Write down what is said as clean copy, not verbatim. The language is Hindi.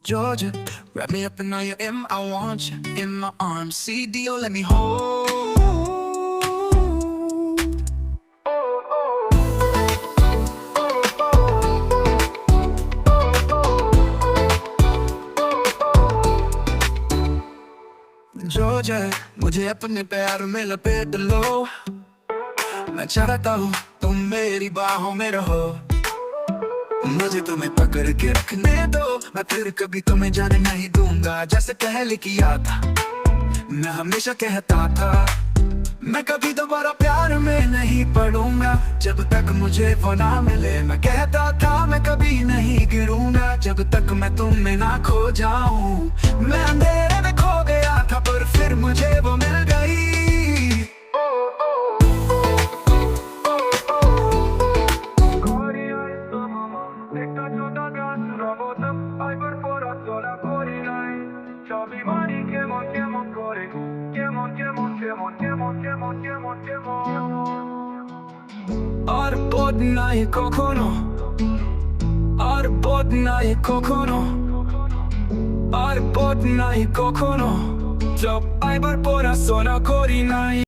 Georgia, wrap me up in all your M. I want you in my arms. CDO, let me hold. Georgia, मुझे अपने प्यार में लपेट लो। मैं चाहता हूँ तुम मेरी बाहों में रहो। मुझे तुम्हें पकड़ के रखने दो, मैं फिर कभी तुम्हें जाने नहीं दूंगा। जैसे पहले किया था, मैं हमेशा कहता था, मैं कभी दोबारा प्यार में नहीं पड़ूंगा जब तक मुझे वो ना मिले। मैं कहता था मैं कभी नहीं गिरूंगा जब तक मैं तुम में ना खो जाऊं। मैं अंधेरे में खो गया था पर फिर मुझे वो मिल गई। Arbodna i kokono, arbodna i kokono, arbodna i kokono. Job ai barbora sona korinai.